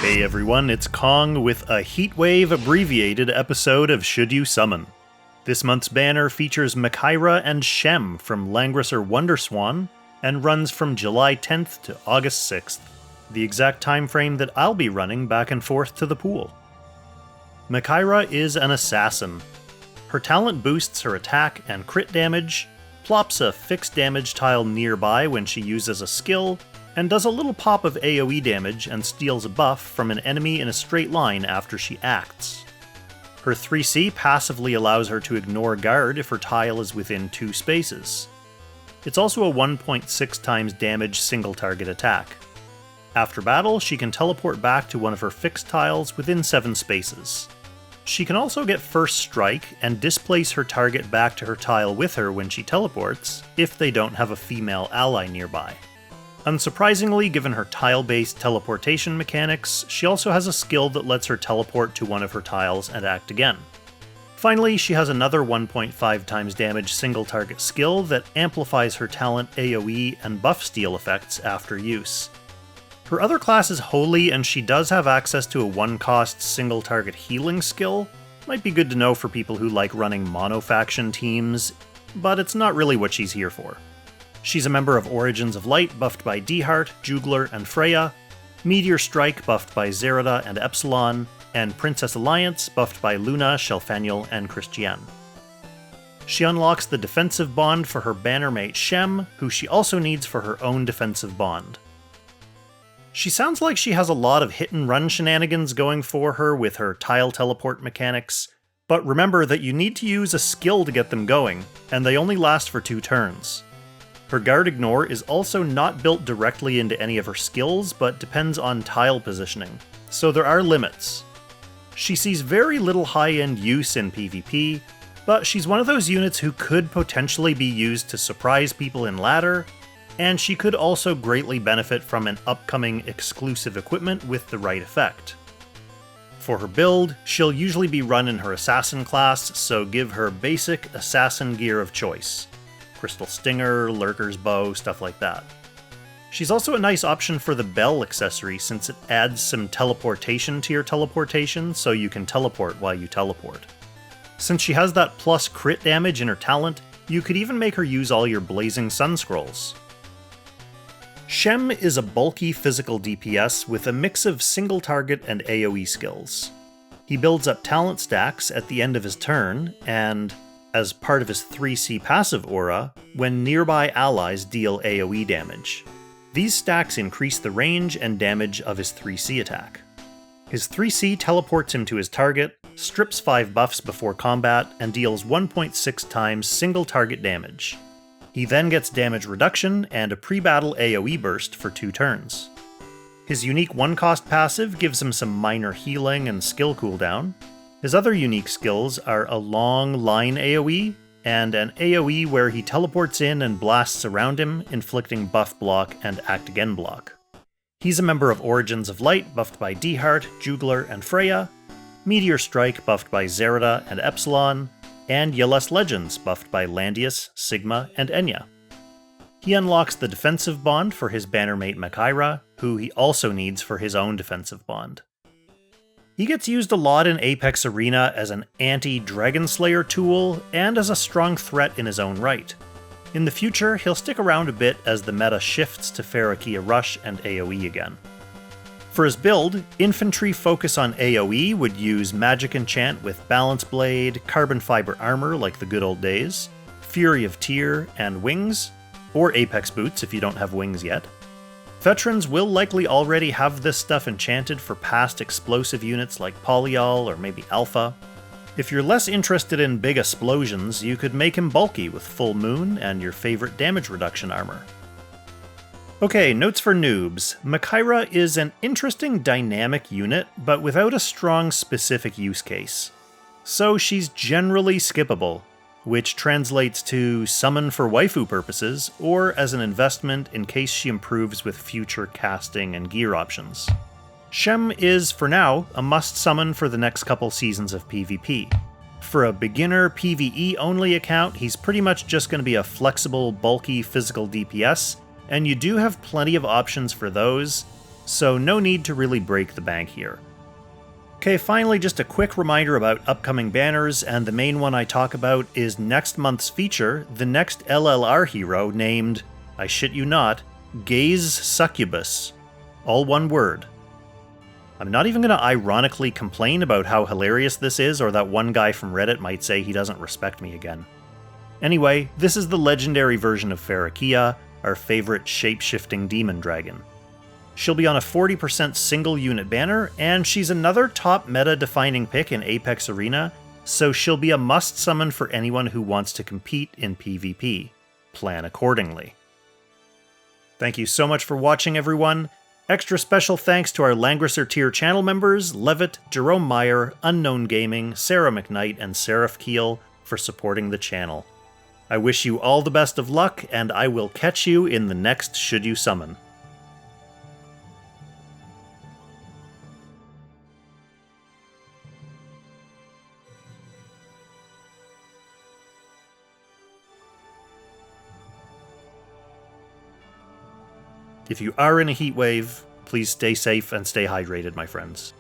Hey everyone, it's Kong with a Heatwave abbreviated episode of Should You Summon. This month's banner features Macaera and Shem from Langrisser Wonderswan and runs from July 10th to August 6th, the exact time frame that I'll be running back and forth to the pool. Macaera is an assassin. Her talent boosts her attack and crit damage, plops a fixed damage tile nearby when she uses a skill, and does a little pop of AoE damage and steals a buff from an enemy in a straight line after she acts. Her 3C passively allows her to ignore guard if her tile is within 2 spaces. It's also a 1.6 times damage single target attack. After battle, she can teleport back to one of her fixed tiles within 7 spaces. She can also get first strike and displace her target back to her tile with her when she teleports, if they don't have a female ally nearby. Unsurprisingly, given her tile-based teleportation mechanics, she also has a skill that lets her teleport to one of her tiles and act again. Finally, she has another 1.5 times damage single target skill that amplifies her talent AoE and buff steal effects after use. Her other class is Holy, and she does have access to a 1-cost single target healing skill. Might be good to know for people who like running mono-faction teams, but it's not really what she's here for. She's a member of Origins of Light, buffed by Dheart, Juglar, and Freya, Meteor Strike, buffed by Zerida and Epsilon, and Princess Alliance, buffed by Luna, Shelfaniel, and Christiane. She unlocks the defensive bond for her bannermate Shem, who she also needs for her own defensive bond. She sounds like she has a lot of hit-and-run shenanigans going for her with her tile teleport mechanics, but remember that you need to use a skill to get them going, and they only last for 2 turns. Her Guard Ignore is also not built directly into any of her skills, but depends on tile positioning, so there are limits. She sees very little high-end use in PvP, but she's one of those units who could potentially be used to surprise people in ladder, and she could also greatly benefit from an upcoming exclusive equipment with the right effect. For her build, she'll usually be run in her Assassin class, so give her basic Assassin gear of choice. Crystal Stinger, Lurker's Bow, stuff like that. She's also a nice option for the Bell accessory since it adds some teleportation to your teleportation, so you can teleport while you teleport. Since she has that plus crit damage in her talent, you could even make her use all your Blazing Sun Scrolls. Shem is a bulky physical DPS with a mix of single target and AoE skills. He builds up talent stacks at the end of his turn, and as part of his 3C passive aura, when nearby allies deal AoE damage. These stacks increase the range and damage of his 3C attack. His 3C teleports him to his target, strips 5 buffs before combat, and deals 1.6 times single target damage. He then gets damage reduction and a pre-battle AoE burst for 2 turns. His unique 1-cost passive gives him some minor healing and skill cooldown. His other unique skills are a long line AoE, and an AoE where he teleports in and blasts around him, inflicting buff block and act again block. He's a member of Origins of Light, buffed by Dheart, Juglar, and Freya, Meteor Strike, buffed by Zerida and Epsilon, and Yeles Legends, buffed by Landius, Sigma, and Enya. He unlocks the defensive bond for his bannermate Macaera, who he also needs for his own defensive bond. He gets used a lot in Apex Arena as an anti-Dragon Slayer tool, and as a strong threat in his own right. In the future, he'll stick around a bit as the meta shifts to Feraquea Rush and AoE again. For his build, Infantry focus on AoE would use Magic Enchant with Balance Blade, Carbon Fiber Armor like the good old days, Fury of Tyr, and Wings, or Apex Boots if you don't have wings yet. Veterans will likely already have this stuff enchanted for past explosive units like Polyol or maybe Alpha. If you're less interested in big explosions, you could make him bulky with Full Moon and your favorite damage reduction armor. Okay, notes for noobs. Macaera is an interesting dynamic unit, but without a strong specific use case. So she's generally skippable, which translates to summon for waifu purposes, or as an investment in case she improves with future casting and gear options. Shem is, for now, a must-summon for the next couple seasons of PvP. For a beginner PvE-only account, he's pretty much just going to be a flexible, bulky physical DPS, and you do have plenty of options for those, so no need to really break the bank here. Okay, finally, just a quick reminder about upcoming banners, and the main one I talk about is next month's feature, the next LLR hero named, I shit you not, Gaze Succubus. All one word. I'm not even going to ironically complain about how hilarious this is, or that one guy from Reddit might say he doesn't respect me again. Anyway, this is the legendary version of Feraquea, our favorite shape-shifting demon dragon. She'll be on a 40% single unit banner, and she's another top meta-defining pick in Apex Arena, so she'll be a must summon for anyone who wants to compete in PvP. Plan accordingly. Thank you so much for watching, everyone. Extra special thanks to our Langrisser tier channel members, Levitt, Jerome Meyer, Unknown Gaming, Sarah McKnight, and Seraph Keel for supporting the channel. I wish you all the best of luck, and I will catch you in the next Should You Summon. If you are in a heat wave, please stay safe and stay hydrated, my friends.